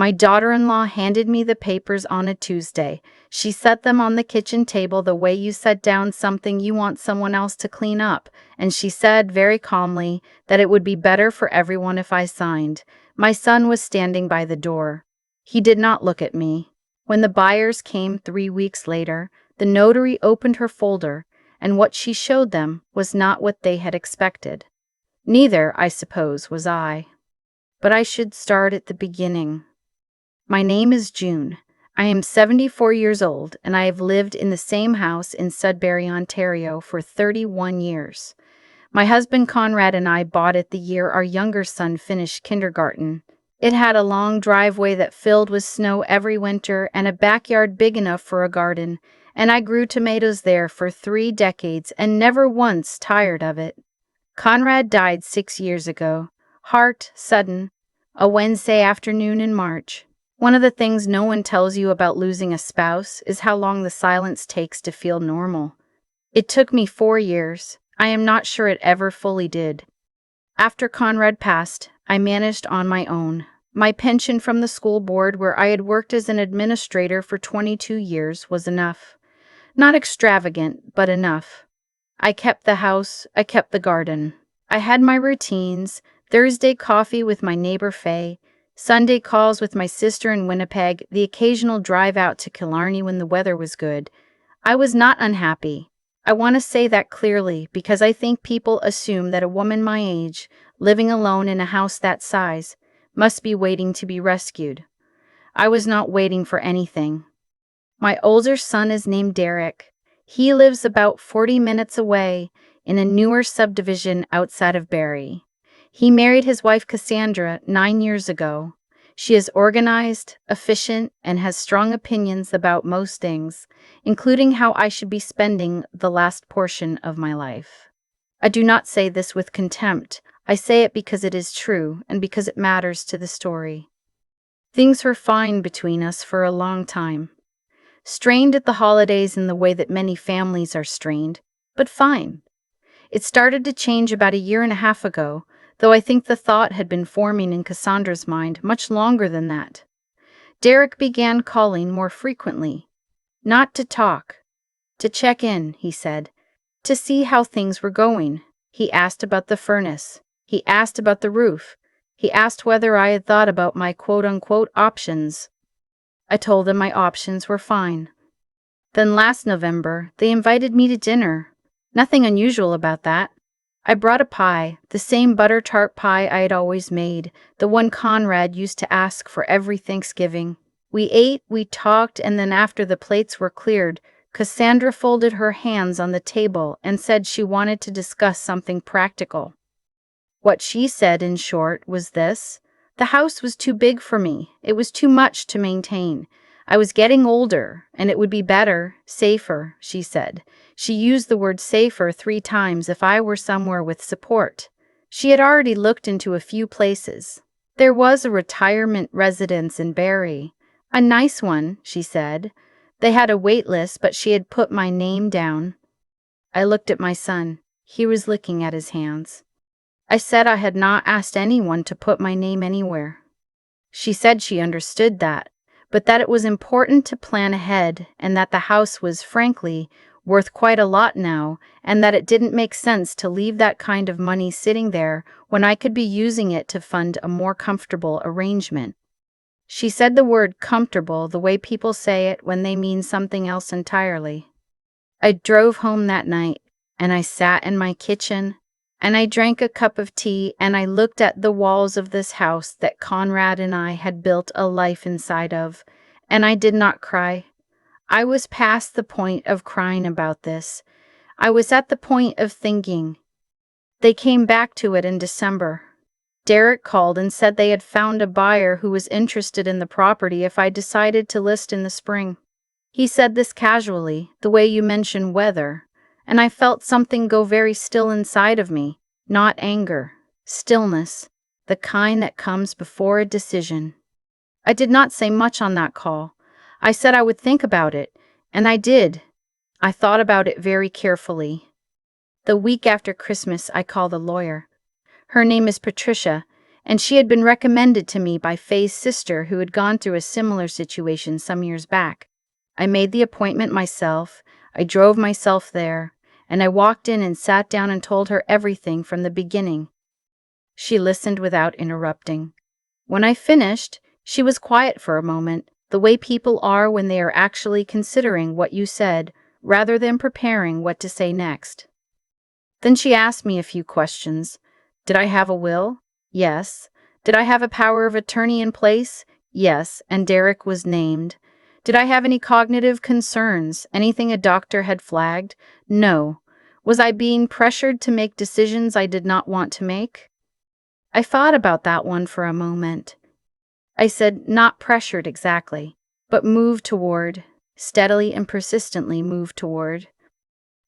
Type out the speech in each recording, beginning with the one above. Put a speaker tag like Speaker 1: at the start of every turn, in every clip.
Speaker 1: My daughter-in-law handed me the papers on a Tuesday. She set them on the kitchen table the way you set down something you want someone else to clean up, and she said very calmly that it would be better for everyone if I signed. My son was standing by the door. He did not look at me. When the buyers came 3 weeks later, the notary opened her folder, and what she showed them was not what they had expected. Neither, I suppose, was I. But I should start at the beginning. My name is June. I am 74 years old, and I have lived in the same house in Sudbury, Ontario for 31 years. My husband Conrad and I bought it the year our younger son finished kindergarten. It had a long driveway that filled with snow every winter and a backyard big enough for a garden, and I grew tomatoes there for 3 decades and never once tired of it. Conrad died 6 years ago. Heart, sudden, a Wednesday afternoon in March. One of the things no one tells you about losing a spouse is how long the silence takes to feel normal. It took me 4 years. I am not sure it ever fully did. After Conrad passed, I managed on my own. My pension from the school board where I had worked as an administrator for 22 years was enough. Not extravagant, but enough. I kept the house, I kept the garden. I had my routines, Thursday coffee with my neighbor Faye, Sunday calls with my sister in Winnipeg, the occasional drive out to Killarney when the weather was good. I was not unhappy. I want to say that clearly because I think people assume that a woman my age, living alone in a house that size, must be waiting to be rescued. I was not waiting for anything. My older son is named Derek. He lives about 40 minutes away in a newer subdivision outside of Barrie. He married his wife Cassandra 9 years ago. She is organized, efficient, and has strong opinions about most things, including how I should be spending the last portion of my life. I do not say this with contempt. I say it because it is true and because it matters to the story. Things were fine between us for a long time. Strained at the holidays in the way that many families are strained, but fine. It started to change about 1.5 years ago, though I think the thought had been forming in Cassandra's mind much longer than that. Derek began calling more frequently. Not to talk. To check in, he said. To see how things were going. He asked about the furnace. He asked about the roof. He asked whether I had thought about my quote-unquote options. I told him my options were fine. Then last November, they invited me to dinner. Nothing unusual about that. I brought a pie, the same butter tart pie I had always made, the one Conrad used to ask for every Thanksgiving. We ate, we talked, and then after the plates were cleared, Cassandra folded her hands on the table and said she wanted to discuss something practical. What she said, in short, was this. The house was too big for me. It was too much to maintain. I was getting older, and it would be better, safer, she said. She used the word safer 3 times if I were somewhere with support. She had already looked into a few places. There was a retirement residence in Barrie. A nice one, she said. They had a wait list, but she had put my name down. I looked at my son. He was licking at his hands. I said I had not asked anyone to put my name anywhere. She said she understood that, but that it was important to plan ahead and that the house was, frankly, worth quite a lot now, and that it didn't make sense to leave that kind of money sitting there when I could be using it to fund a more comfortable arrangement. She said the word comfortable the way people say it when they mean something else entirely. I drove home that night, and I sat in my kitchen, and I drank a cup of tea, and I looked at the walls of this house that Conrad and I had built a life inside of, and I did not cry. I was past the point of crying about this. I was at the point of thinking. They came back to it in December. Derek called and said they had found a buyer who was interested in the property if I decided to list in the spring. He said this casually, the way you mention weather, and I felt something go very still inside of me, not anger, stillness, the kind that comes before a decision. I did not say much on that call. I said I would think about it, and I did. I thought about it very carefully. The week after Christmas, I called a lawyer. Her name is Patricia, and she had been recommended to me by Faye's sister who had gone through a similar situation some years back. I made the appointment myself, I drove myself there, and I walked in and sat down and told her everything from the beginning. She listened without interrupting. When I finished, she was quiet for a moment, the way people are when they are actually considering what you said, rather than preparing what to say next. Then she asked me a few questions. Did I have a will? Yes. Did I have a power of attorney in place? Yes, and Derek was named. Did I have any cognitive concerns, anything a doctor had flagged? No. Was I being pressured to make decisions I did not want to make? I thought about that one for a moment. I said, not pressured exactly, but moved toward, steadily and persistently moved toward.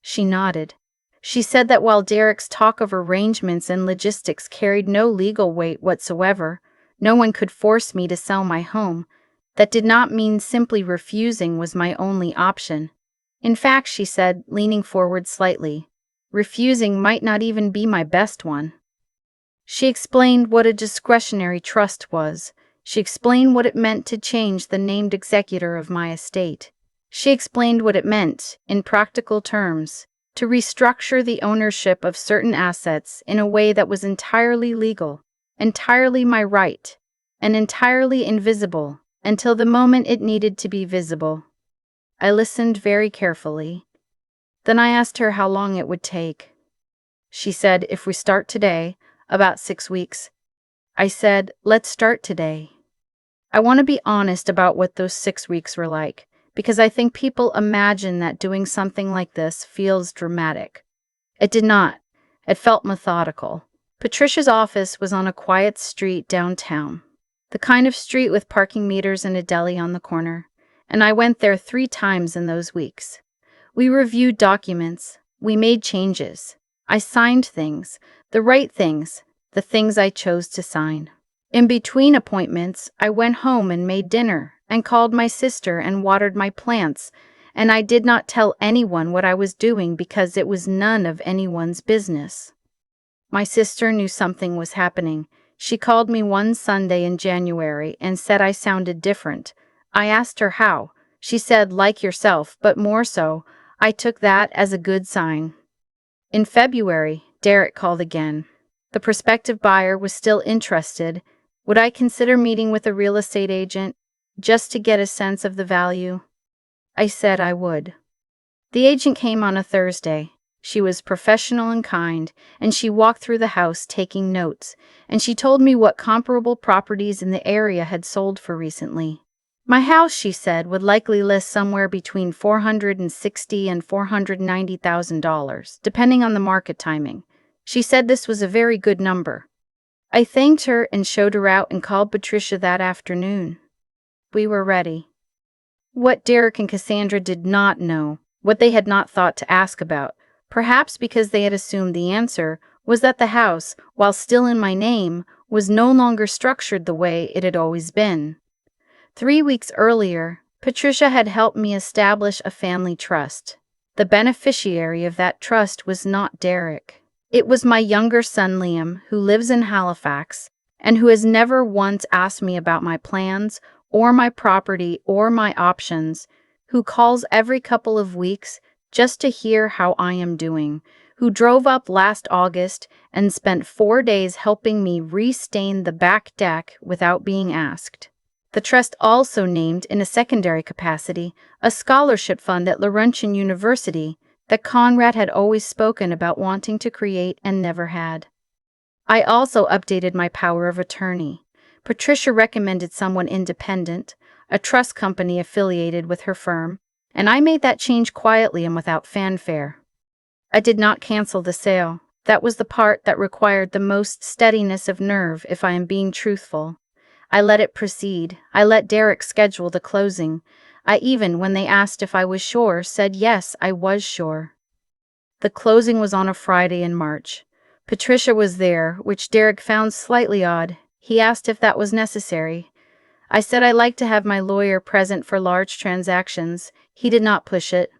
Speaker 1: She nodded. She said that while Derek's talk of arrangements and logistics carried no legal weight whatsoever, no one could force me to sell my home. That did not mean simply refusing was my only option. In fact, she said, leaning forward slightly, refusing might not even be my best one. She explained what a discretionary trust was. She explained what it meant to change the named executor of my estate. She explained what it meant, in practical terms, to restructure the ownership of certain assets in a way that was entirely legal, entirely my right, and entirely invisible, until the moment it needed to be visible. I listened very carefully. Then I asked her how long it would take. She said, if we start today, about 6 weeks. I said, let's start today. I want to be honest about what those 6 weeks were like, because I think people imagine that doing something like this feels dramatic. It did not. It felt methodical. Patricia's office was on a quiet street downtown, the kind of street with parking meters and a deli on the corner, and I went there 3 times in those weeks. We reviewed documents. We made changes. I signed things, the right things, the things I chose to sign. In between appointments, I went home and made dinner, and called my sister and watered my plants, and I did not tell anyone what I was doing because it was none of anyone's business. My sister knew something was happening. She called me one Sunday in January and said I sounded different. I asked her how. She said, like yourself, but more so. I took that as a good sign. In February, Derek called again. The prospective buyer was still interested. Would I consider meeting with a real estate agent, just to get a sense of the value? I said I would. The agent came on a Thursday. She was professional and kind, and she walked through the house taking notes, and she told me what comparable properties in the area had sold for recently. My house, she said, would likely list somewhere between $460,000 and $490,000, depending on the market timing. She said this was a very good number. I thanked her and showed her out and called Patricia that afternoon. We were ready. What Derek and Cassandra did not know, what they had not thought to ask about, perhaps because they had assumed the answer, was that the house, while still in my name, was no longer structured the way it had always been. 3 weeks earlier, Patricia had helped me establish a family trust. The beneficiary of that trust was not Derek. It was my younger son Liam, who lives in Halifax, and who has never once asked me about my plans, or my property, or my options, who calls every couple of weeks just to hear how I am doing, who drove up last August and spent 4 days helping me restain the back deck without being asked. The trust also named, in a secondary capacity, a scholarship fund at Laurentian University that Conrad had always spoken about wanting to create and never had. I also updated my power of attorney. Patricia recommended someone independent, a trust company affiliated with her firm, and I made that change quietly and without fanfare. I did not cancel the sale. That was the part that required the most steadiness of nerve, if I am being truthful. I let it proceed. I let Derek schedule the closing. I even, when they asked if I was sure, said yes, I was sure. The closing was on a Friday in March. Patricia was there, which Derek found slightly odd. He asked if that was necessary. I said I like to have my lawyer present for large transactions. He did not push it.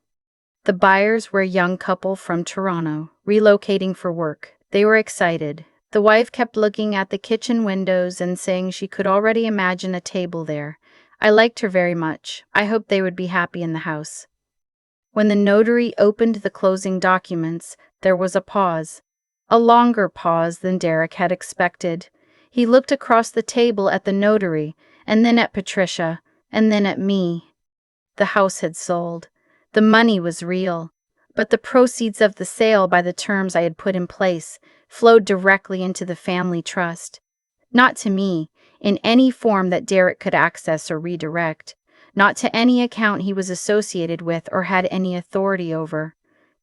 Speaker 1: The buyers were a young couple from Toronto, relocating for work. They were excited. The wife kept looking at the kitchen windows and saying she could already imagine a table there. I liked her very much. I hoped they would be happy in the house. When the notary opened the closing documents, there was a pause. A longer pause than Derek had expected. He looked across the table at the notary, and then at Patricia, and then at me. The house had sold. The money was real. But the proceeds of the sale, by the terms I had put in place, flowed directly into the family trust. Not to me, in any form that Derek could access or redirect. Not to any account he was associated with or had any authority over.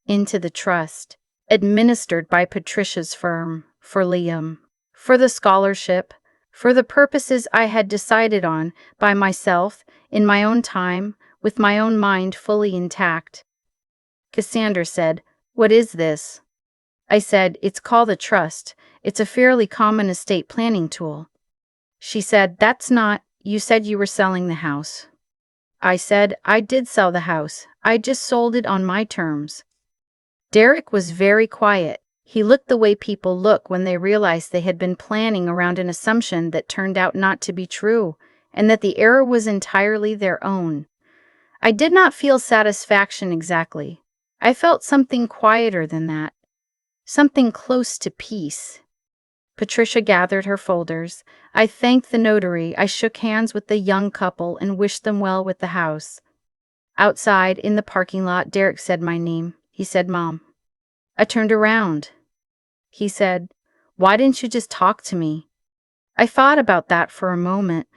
Speaker 1: Into the trust, administered by Patricia's firm, for Liam, for the scholarship, for the purposes I had decided on by myself, in my own time, with my own mind fully intact. Cassandra said, "What is this?" I said, "It's called a trust. It's a fairly common estate planning tool." She said, "That's not, you said you were selling the house." I said, "I did sell the house. I just sold it on my terms." Derek was very quiet. He looked the way people look when they realize they had been planning around an assumption that turned out not to be true, and that the error was entirely their own. I did not feel satisfaction exactly. I felt something quieter than that. Something close to peace. Patricia gathered her folders. I thanked the notary. I shook hands with the young couple and wished them well with the house. Outside, in the parking lot, Derek said my name. He said, "Mom." I turned around. He said, "Why didn't you just talk to me?" I thought about that for a moment.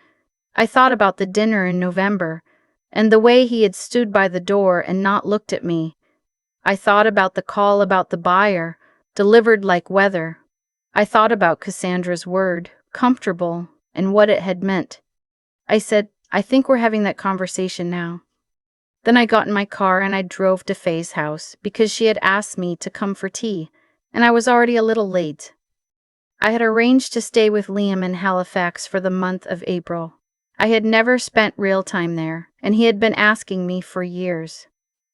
Speaker 1: I thought about the dinner in November, and the way he had stood by the door and not looked at me. I thought about the call about the buyer, delivered like weather. I thought about Cassandra's word, comfortable, and what it had meant. I said, "I think we're having that conversation now." Then I got in my car and I drove to Faye's house because she had asked me to come for tea, and I was already a little late. I had arranged to stay with Liam in Halifax for the month of April. I had never spent real time there, and he had been asking me for years.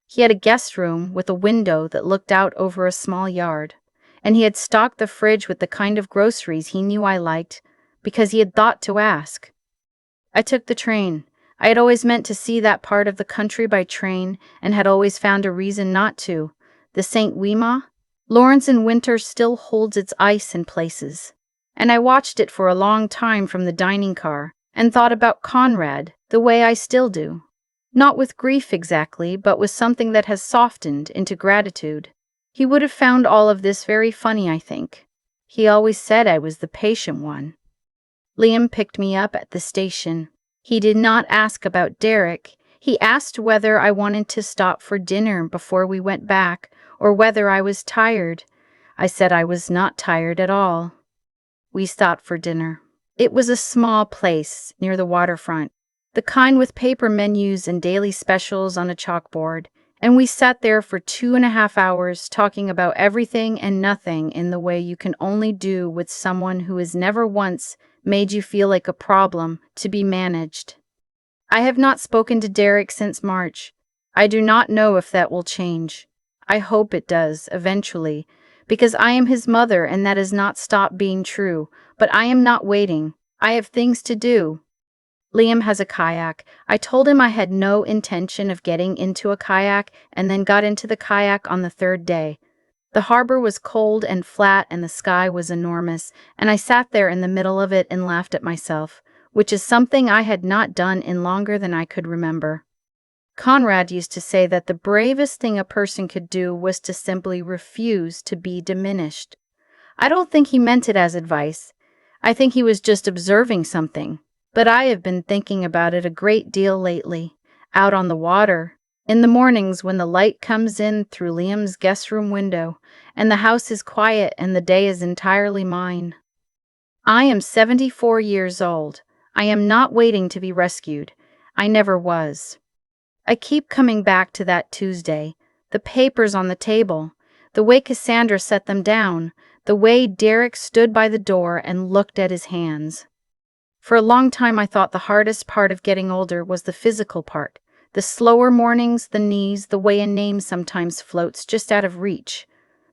Speaker 1: He had a guest room with a window that looked out over a small yard, and he had stocked the fridge with the kind of groceries he knew I liked because he had thought to ask. I took the train. I had always meant to see that part of the country by train and had always found a reason not to. The St. Wima? Lawrence in winter still holds its ice in places. And I watched it for a long time from the dining car and thought about Conrad the way I still do. Not with grief exactly, but with something that has softened into gratitude. He would have found all of this very funny, I think. He always said I was the patient one. Liam picked me up at the station. He did not ask about Derek. He asked whether I wanted to stop for dinner before we went back, or whether I was tired. I said I was not tired at all. We stopped for dinner. It was a small place near the waterfront, the kind with paper menus and daily specials on a chalkboard, and we sat there for 2.5 hours talking about everything and nothing in the way you can only do with someone who has never once made you feel like a problem to be managed. I have not spoken to Derek since March. I do not know if that will change. I hope it does, eventually, because I am his mother and that has not stopped being true, but I am not waiting. I have things to do. Liam has a kayak. I told him I had no intention of getting into a kayak and then got into the kayak on the 3rd day. The harbor was cold and flat and the sky was enormous, and I sat there in the middle of it and laughed at myself, which is something I had not done in longer than I could remember. Conrad used to say that the bravest thing a person could do was to simply refuse to be diminished. I don't think he meant it as advice. I think he was just observing something. But I have been thinking about it a great deal lately, out on the water, in the mornings when the light comes in through Liam's guest room window, and the house is quiet and the day is entirely mine. I am 74 years old. I am not waiting to be rescued. I never was. I keep coming back to that Tuesday, the papers on the table, the way Cassandra set them down, the way Derek stood by the door and looked at his hands. For a long time I thought the hardest part of getting older was the physical part, the slower mornings, the knees, the way a name sometimes floats just out of reach.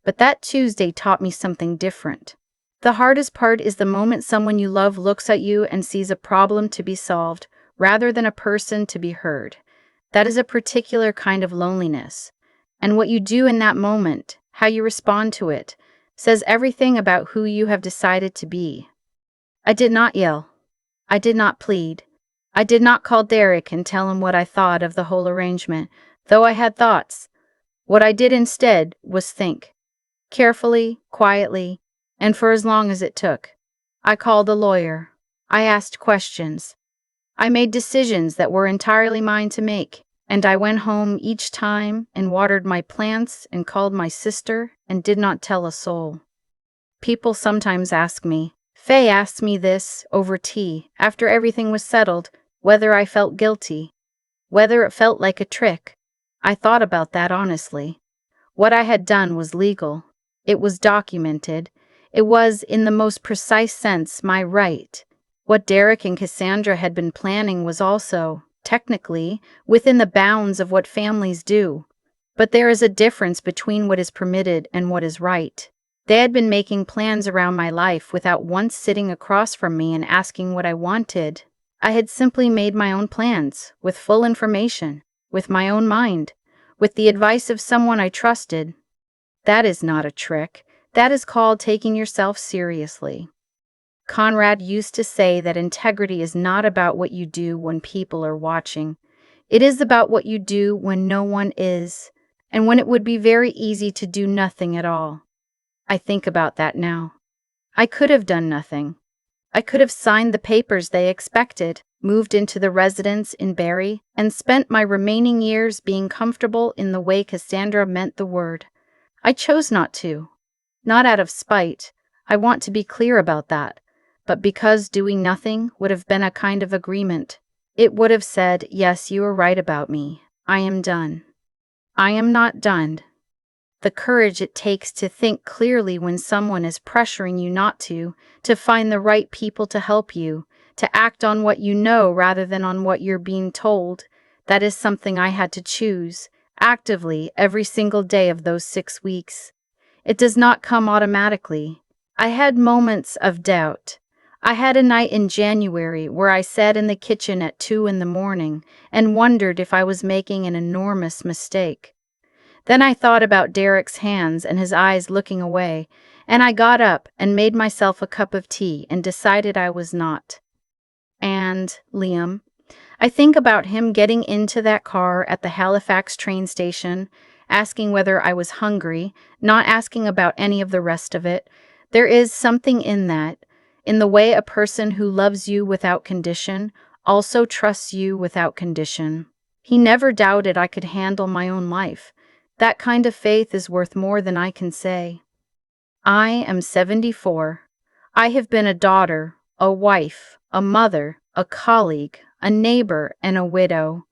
Speaker 1: But that Tuesday taught me something different. The hardest part is the moment someone you love looks at you and sees a problem to be solved rather than a person to be heard. That is a particular kind of loneliness. And what you do in that moment, how you respond to it, says everything about who you have decided to be. I did not yell. I did not plead. I did not call Derek and tell him what I thought of the whole arrangement, though I had thoughts. What I did instead was think. Carefully, quietly, and for as long as it took. I called a lawyer. I asked questions. I made decisions that were entirely mine to make, and I went home each time and watered my plants and called my sister and did not tell a soul. People sometimes ask me, Faye asked me this over tea, after everything was settled, whether I felt guilty, whether it felt like a trick. I thought about that honestly. What I had done was legal. It was documented. It was, in the most precise sense, my right. What Derek and Cassandra had been planning was also, technically, within the bounds of what families do. But there is a difference between what is permitted and what is right. They had been making plans around my life without once sitting across from me and asking what I wanted. I had simply made my own plans, with full information, with my own mind, with the advice of someone I trusted. That is not a trick. That is called taking yourself seriously. Conrad used to say that integrity is not about what you do when people are watching. It is about what you do when no one is, and when it would be very easy to do nothing at all. I think about that now. I could have done nothing. I could have signed the papers they expected, moved into the residence in Barrie, and spent my remaining years being comfortable in the way Cassandra meant the word. I chose not to. Not out of spite. I want to be clear about that. But because doing nothing would have been a kind of agreement. It would have said, yes, you are right about me. I am done. I am not done. The courage it takes to think clearly when someone is pressuring you not to find the right people to help you, to act on what you know rather than on what you're being told, that is something I had to choose, actively, every single day of those 6 weeks. It does not come automatically. I had moments of doubt. I had a night in January where I sat in the kitchen at 2 a.m. and wondered if I was making an enormous mistake. Then I thought about Derek's hands and his eyes looking away, and I got up and made myself a cup of tea and decided I was not. And, Liam, I think about him getting into that car at the Halifax train station, asking whether I was hungry, not asking about any of the rest of it. There is something in that, in the way a person who loves you without condition also trusts you without condition. He never doubted I could handle my own life. That kind of faith is worth more than I can say. I am 74. I have been a daughter, a wife, a mother, a colleague, a neighbor, and a widow.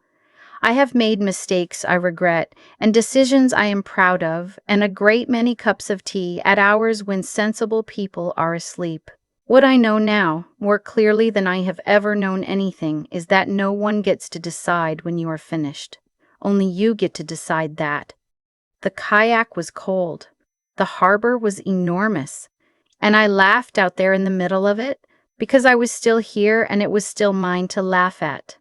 Speaker 1: I have made mistakes I regret, and decisions I am proud of, and a great many cups of tea at hours when sensible people are asleep. What I know now, more clearly than I have ever known anything, is that no one gets to decide when you are finished. Only you get to decide that. The kayak was cold. The harbor was enormous. And I laughed out there in the middle of it because I was still here and it was still mine to laugh at.